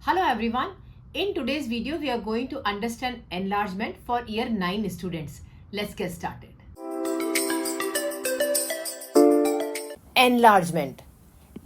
Hello everyone. In today's video, we are going to understand enlargement for year 9 students. Let's get started. Enlargement.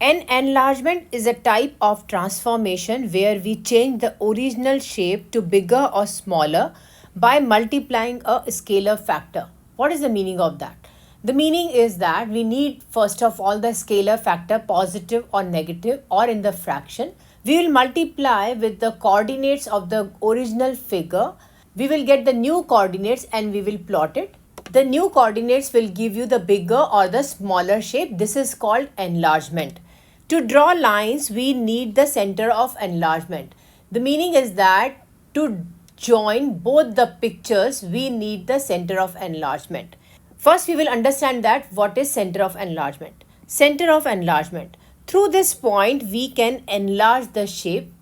An enlargement is a type of transformation where we change the original shape to bigger or smaller by multiplying a scalar factor. What is the meaning of that? The meaning is that we need first of all the scalar factor positive or negative or in the fraction. We will multiply with the coordinates of the original figure. We will get the new coordinates and we will plot it. The new coordinates will give you the bigger or the smaller shape. This is called enlargement. To draw lines, we need the center of enlargement. The meaning is that to join both the pictures, we need the center of enlargement. First, we will understand that what is center of enlargement. Center of enlargement. Through this point, we can enlarge the shape.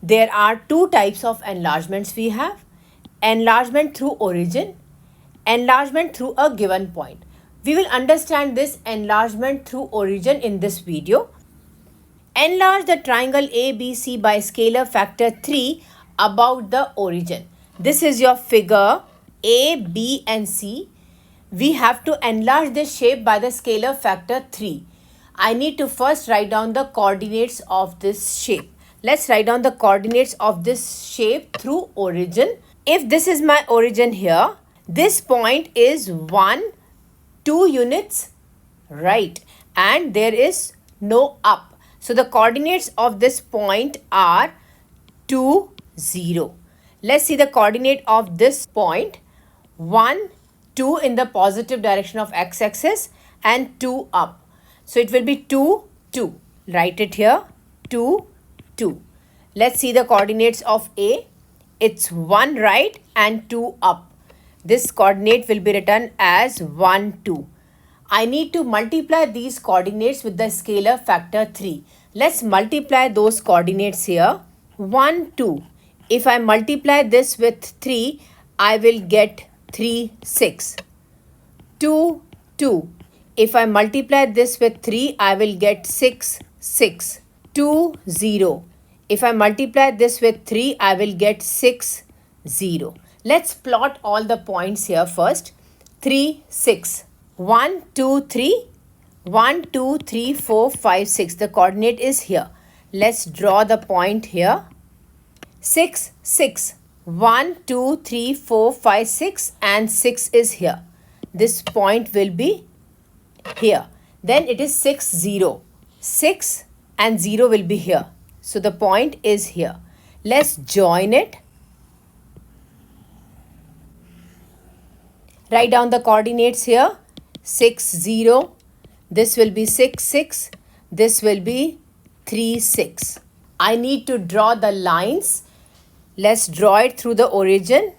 There are two types of enlargements we have. Enlargement through origin, enlargement through a given point. We will understand this enlargement through origin in this video. Enlarge the triangle ABC by scalar factor 3 about the origin. This is your figure A, B and C. We have to enlarge this shape by the scalar factor 3. I need to first write down the coordinates of this shape. Let's write down the coordinates of this shape through origin. If this is my origin here, this point is 1, 2 units right and there is no up. So the coordinates of this point are 2, 0. Let's see the coordinate of this point. 1, 2 in the positive direction of x-axis and 2 up. So it will be 2, 2. Write it here. 2, 2. Let's see the coordinates of A. It's 1 right and 2 up. This coordinate will be written as 1, 2. I need to multiply these coordinates with the scalar factor 3. Let's multiply those coordinates here. 1, 2. If I multiply this with 3, I will get 3, 6. 2, 2. If I multiply this with 3, I will get 6, 6. 2, 0. If I multiply this with 3, I will get 6, 0. Let's plot all the points here first. 3, 6. 1, 2, 3. 1, 2, 3, 4, 5, 6. The coordinate is here. Let's draw the point here. 6, 6. 1, 2, 3, 4, 5, 6 and 6 is here. This point will be here. Then it is 6, 0. 6 and 0 will be here. So the point is here. Let's join it. Write down the coordinates here. 6, 0. This will be 6, 6. This will be 3, 6. I need to draw the lines. Let's draw it through the origin.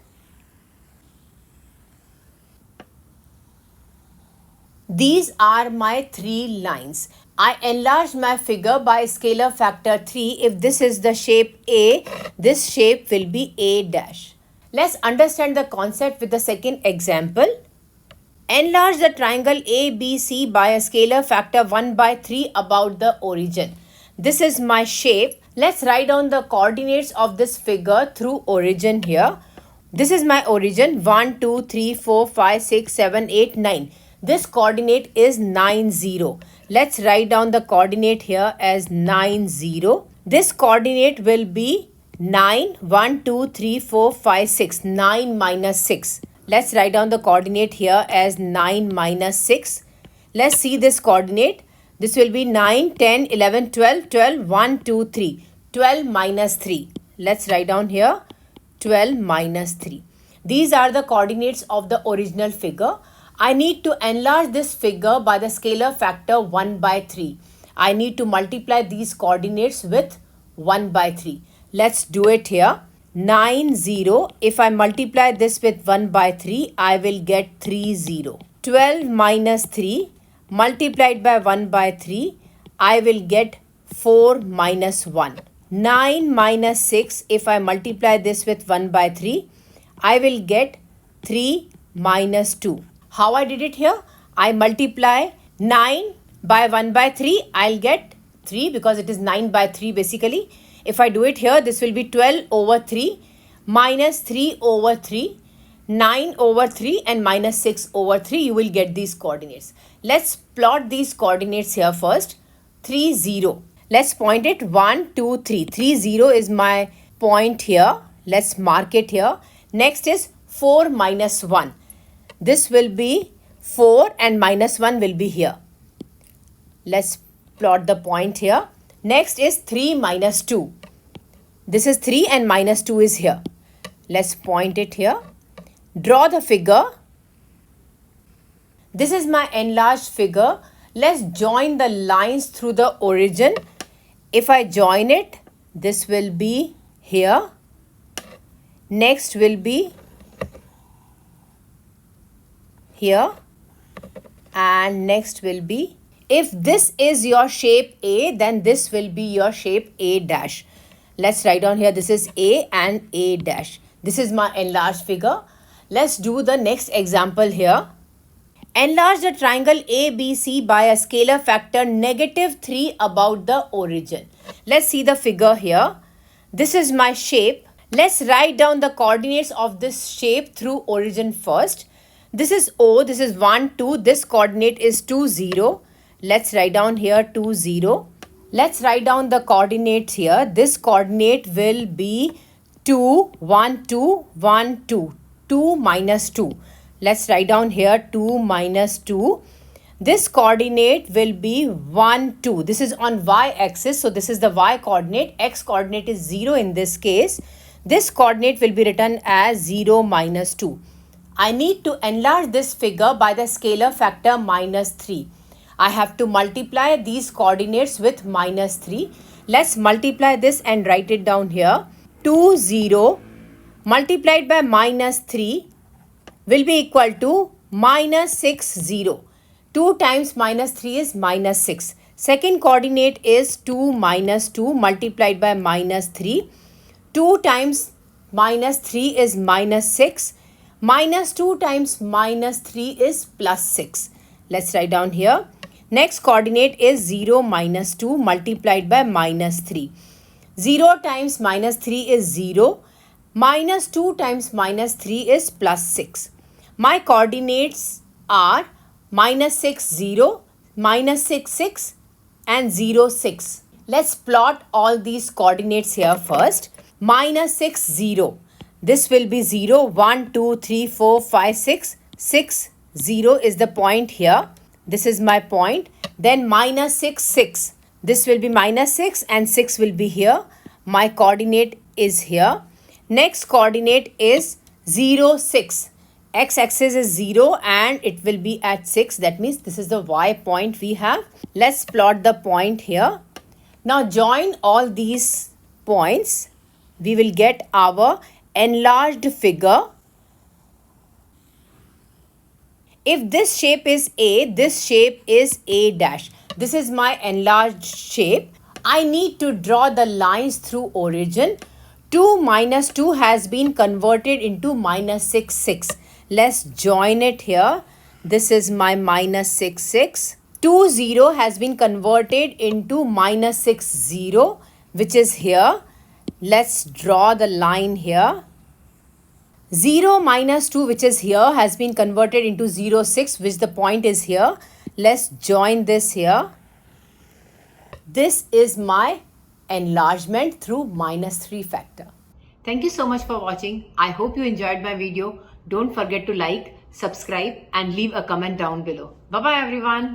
These are my 3 lines. I enlarged my figure by scalar factor 3. If this is the shape A, this shape will be A dash. Let's understand the concept with the second example. Enlarge the triangle ABC by a scalar factor 1 by 3 about the origin. This is my shape. Let's write down the coordinates of this figure through origin here. This is my origin 1, 2, 3, 4, 5, 6, 7, 8, 9. This coordinate is 9, 0. Let's write down the coordinate here as 9, 0. This coordinate will be 9, 1, 2, 3, 4, 5, 6. 9 minus 6. Let's write down the coordinate here as 9 minus 6. Let's see this coordinate. This will be 9, 10, 11, 12, 12, 1, 2, 3. 12 minus 3. Let's write down here 12 minus 3. These are the coordinates of the original figure. I need to enlarge this figure by the scalar factor 1 by 3. I need to multiply these coordinates with 1 by 3. Let's do it here. 9, 0. If I multiply this with 1 by 3, I will get 3, 0. 12 minus 3 multiplied by 1 by 3, I will get 4 minus 1. 9 minus 6, if I multiply this with 1 by 3, I will get 3 minus 2. How I did it here? I multiply 9 by 1 by 3, I'll get 3 because it is 9 by 3 basically. If I do it here, this will be 12 over 3 minus 3 over 3, 9 over 3 and minus 6 over 3. You will get these coordinates. Let's plot these coordinates here first. 3, 0. Let's point it 1, 2, 3. 3, 0 is my point here. Let's mark it here. Next is 4 minus 1. This will be 4 and minus 1 will be here. Let's plot the point here. Next is 3 minus 2. This is 3 and minus 2 is here. Let's point it here. Draw the figure. This is my enlarged figure. Let's join the lines through the origin. If I join it, this will be here. Next will be here. And next will be, if this is your shape A, then this will be your shape A dash. Let's write down here, this is A and A dash. This is my enlarged figure. Let's do the next example here. Enlarge the triangle ABC by a scalar factor -3 about the origin. Let's see the figure here. This is my shape. Let's write down the coordinates of this shape through origin first. This is O, this is 1, 2, this coordinate is 2, 0. Let's write down here 2, 0. Let's write down the coordinates here. This coordinate will be 2, 1, 2, 1, 2. 2 minus 2. Let's write down here 2 minus 2. This coordinate will be 1, 2. This is on y-axis. So this is the y coordinate. X coordinate is 0 in this case. This coordinate will be written as 0 minus 2. I need to enlarge this figure by the scalar factor -3. I have to multiply these coordinates with -3. Let's multiply this and write it down here. 2, 0 multiplied by -3 will be equal to -6, 0. 2 times -3 is -6. Second coordinate is 2 minus 2 multiplied by -3. 2 times -3 is -6. -2 times -3 is +6. Let's write down here. Next coordinate is 0 minus 2 multiplied by -3. 0 times -3 is 0. -2 times -3 is +6. My coordinates are -6, 0, -6, 6 and 0, 6. Let's plot all these coordinates here first. -6, 0. This will be 0, 1, 2, 3, 4, 5, 6. 6, 0 is the point here. This is my point. Then -6, 6. This will be -6 and 6 will be here. My coordinate is here. Next coordinate is 0, 6. X-axis is 0 and it will be at 6. That means this is the y point we have. Let's plot the point here. Now join all these points. We will get our enlarged figure. If this shape is A, this shape is A dash. This is my enlarged shape. I need to draw the lines through origin. 2 minus 2 has been converted into -6, 6. Let's join it here. This is my -6, 6. 2, 0 has been converted into -6, 0, which is here. Let's draw the line here. 0 minus 2, which is here, has been converted into 0, 6, which the point is here. Let's join this here. This is my enlargement through -3 factor. Thank you so much for watching. I hope you enjoyed my video. Don't forget to like, subscribe and leave a comment down below. Bye-bye everyone.